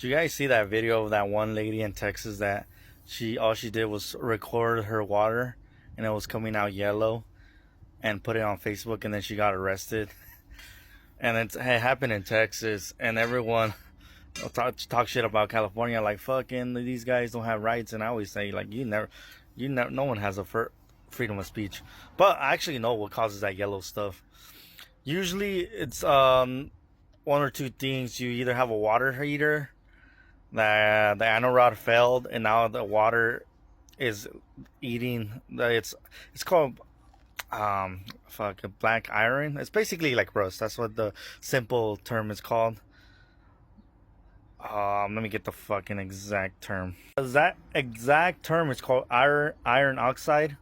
Do you guys see that video of that one lady in Texas that all she did was record her water and it was coming out yellow and put it on Facebook and then she got arrested? And it happened in Texas and everyone talk shit about California like fucking these guys don't have rights. And I always say like no one has a freedom of speech. But I actually know what causes that yellow stuff. Usually it's one or two things. You either have a water heater that the anode failed and now the water is eating it's called black iron. It's basically like rust. That's what the simple term is called. Let me get the fucking exact term. That exact term is called iron oxide.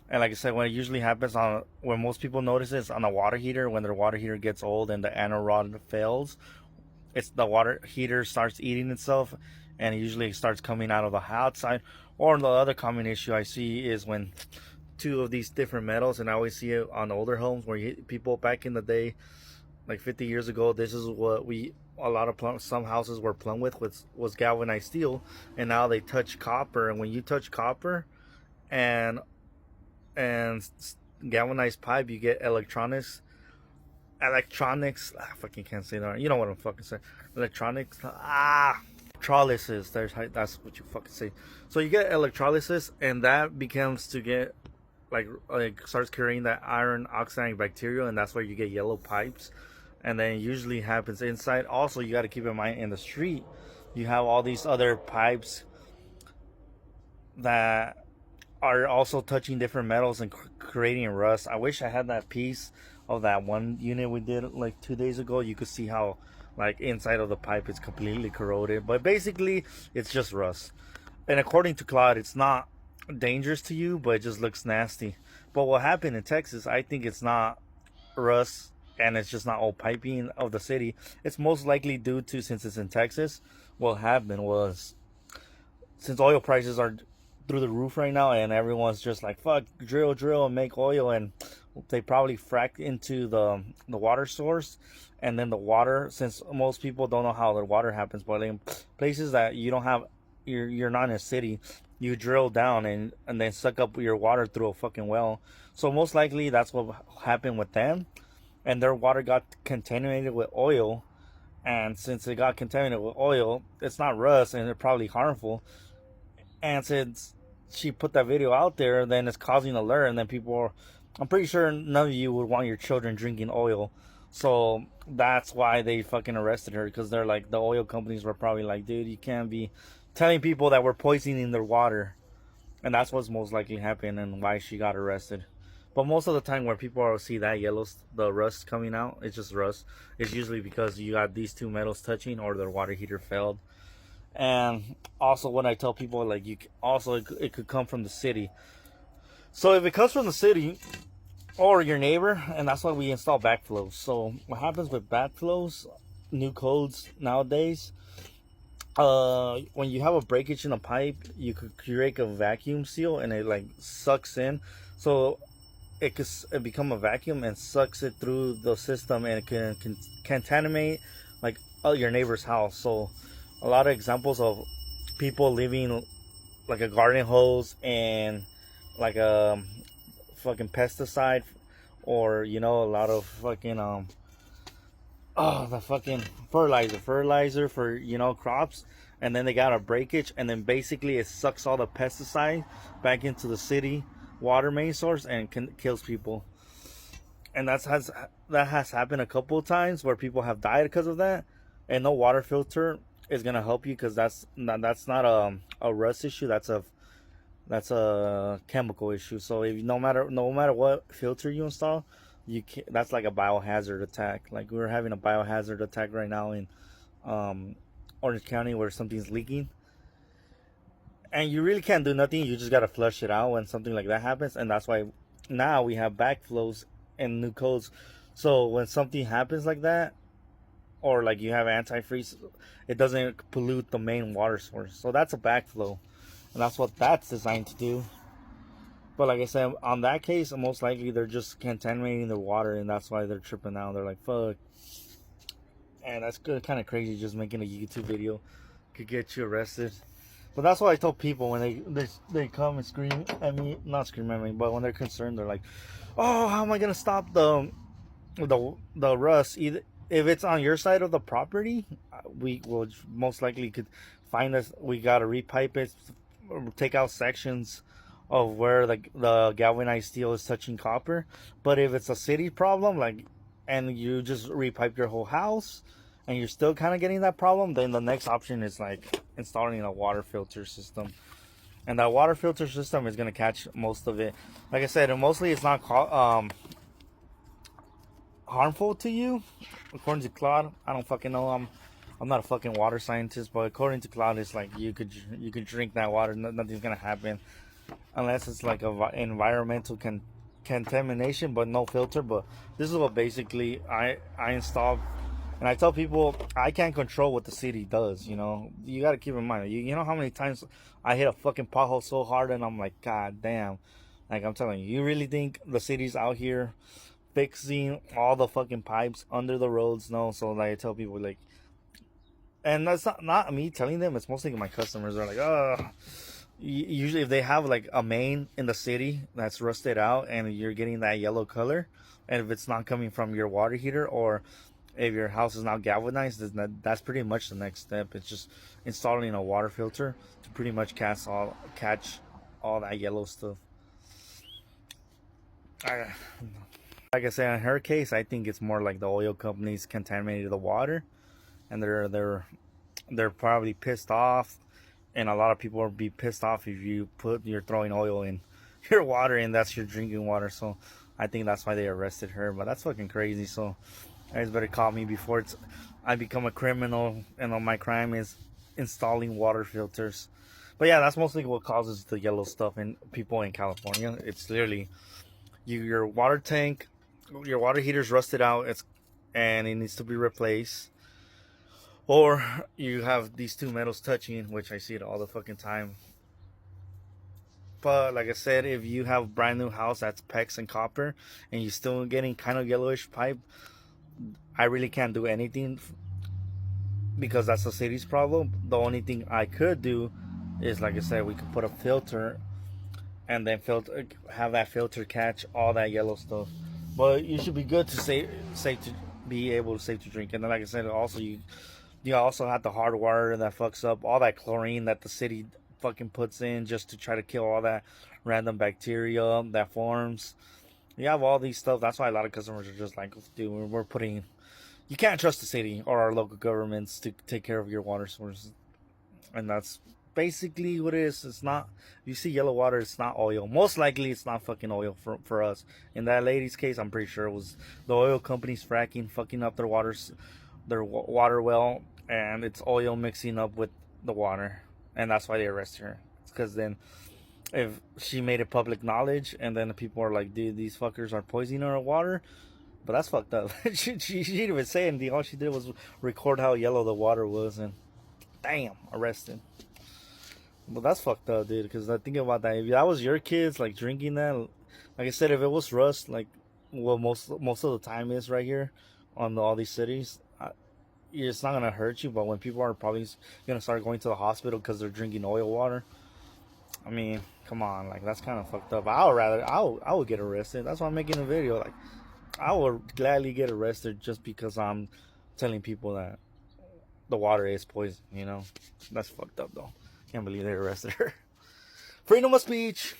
And like I said, when it usually happens when most people notice it's on a water heater, when their water heater gets old and the anode rod fails, it's the water heater starts eating itself, and it usually starts coming out of the outside. Or the other common issue I see is when two of these different metals, and I always see it on older homes where people back in the day, like 50 years ago, this is what some houses were plumbed with was galvanized steel, and now they touch copper. And when you touch copper and galvanized pipe, you get electronics. I fucking can't say that. You know what I'm fucking saying. Electronics. Electrolysis. That's what you fucking say. So you get electrolysis, and that becomes to get like starts carrying that iron oxide bacteria, and that's where you get yellow pipes. And then it usually happens inside. Also, you got to keep in mind in the street, you have all these other pipes that are also touching different metals and creating rust. I wish I had that piece of that one unit we did like 2 days ago. You could see how like inside of the pipe is completely corroded, but basically it's just rust. And according to Claude, it's not dangerous to you, but it just looks nasty. But what happened in Texas, I think it's not rust and it's just not old piping of the city. It's most likely due to, since it's in Texas, what happened was, since oil prices are through the roof right now and everyone's just like fuck, drill and make oil, and they probably fracked into the water source. And then the water, since most people don't know how the water happens, but in places that you don't have, you're not in a city, you drill down and then suck up your water through a fucking well. So most likely that's what happened with them, and their water got contaminated with oil. And since it got contaminated with oil, it's not rust and it's probably harmful. And since she put that video out there, then it's causing alert, and then I'm pretty sure none of you would want your children drinking oil. So that's why they fucking arrested her, because they're like, the oil companies were probably like, dude, you can't be telling people that we're poisoning their water. And that's what's most likely happened and why she got arrested. But most of the time where people see that the rust coming out, it's just rust. It's usually because you got these two metals touching or their water heater failed. And also, when I tell people, like, it could come from the city. So if it comes from the city or your neighbor, and that's why we install backflows. So what happens with backflows, new codes nowadays, when you have a breakage in a pipe, you could create a vacuum seal and it like sucks in. So it become a vacuum and sucks it through the system, and it can contaminate like your neighbor's house. So a lot of examples of people leaving like a garden hose and like a fucking pesticide, or a lot of fucking the fucking fertilizer for crops, and then they got a breakage, and then basically it sucks all the pesticide back into the city water main source and kills people. And that has happened a couple of times where people have died because of that. And no water filter is gonna help you, because that's not a rust issue. That's a chemical issue. So if no matter what filter you install, that's like a biohazard attack. Like we're having a biohazard attack right now in Orange County, where something's leaking, and you really can't do nothing. You just gotta flush it out when something like that happens. And that's why now we have backflows and new codes. So when something happens like that, or like you have antifreeze, it doesn't pollute the main water source. So that's a backflow, and that's what that's designed to do. But like I said, on that case, most likely they're just contaminating the water, and that's why they're tripping out. They're like, fuck. And that's kind of crazy, just making a YouTube video could get you arrested. But that's what I tell people when they come and scream at me, not scream at me, but when they're concerned, they're like, "Oh, how am I gonna stop the rust? Either if it's on your side of the property, we will most likely could find us. We gotta repipe it, take out sections of where the galvanized steel is touching copper. But if it's a city problem, like, and you just repipe your whole house, and you're still kind of getting that problem, then the next option is like installing a water filter system. And that water filter system is gonna catch most of it. Like I said, and mostly it's not harmful to you, according to Claude. I don't fucking know. I'm not a fucking water scientist, but according to Claude, it's like you could drink that water, nothing's gonna happen, unless it's like a environmental contamination, but no filter. But this is what basically I installed, and I tell people I can't control what the city does. You know, you got to keep in mind. You know how many times I hit a fucking pothole so hard, and I'm like, God damn! Like I'm telling you, you really think the city's out here fixing all the fucking pipes under the roads? No. So like I tell people like, and that's not me telling them. It's mostly my customers. They're like, oh. Usually if they have like a main in the city that's rusted out and you're getting that yellow color, and if it's not coming from your water heater, or if your house is not galvanized, that's pretty much the next step. It's just installing a water filter to pretty much catch all that yellow stuff. Like I said, in her case, I think it's more like the oil companies contaminated the water, and they're probably pissed off. And a lot of people will be pissed off if you're throwing oil in your water and that's your drinking water. So I think that's why they arrested her. But that's fucking crazy. So you guys better call me before I become a criminal and my crime is installing water filters. But yeah, that's mostly what causes the yellow stuff in people in California. It's literally your water tank, your water heater's rusted out, and it needs to be replaced. Or you have these two metals touching, which I see it all the fucking time. But like I said, if you have brand new house that's PEX and copper, and you're still getting kind of yellowish pipe, I really can't do anything because that's the city's problem. The only thing I could do is, like I said, we could put a filter and then have that filter catch all that yellow stuff. But you should be good to safe to be able to safe to drink. And then, like I said, also you also have the hard water that fucks up all that chlorine that the city fucking puts in just to try to kill all that random bacteria that forms. You have all these stuff. That's why a lot of customers are just like, dude, we're putting. You can't trust the city or our local governments to take care of your water sources, and that's basically what it is. It's not. If you see yellow water, it's not oil. Most likely, it's not fucking oil for us. In that lady's case, I'm pretty sure it was the oil companies fracking, fucking up their water well, and it's oil mixing up with the water, and that's why they arrested her. It's because then if she made it public knowledge, and then the people are like, dude, these fuckers are poisoning our water. But that's fucked up. she didn't even say anything. All she did was record how yellow the water was, and damn, arrested. But that's fucked up, dude. Because I think about that. If that was your kids, like drinking that, like I said, if it was rust, like what most of the time is right here on all these cities, it's not gonna hurt you. But when people are probably gonna start going to the hospital because they're drinking oil water, I mean, come on, like that's kind of fucked up. I would get arrested. That's why I'm making a video. Like, I would gladly get arrested just because I'm telling people that the water is poison. You know, that's fucked up though. Can't believe they arrested her. Freedom of speech.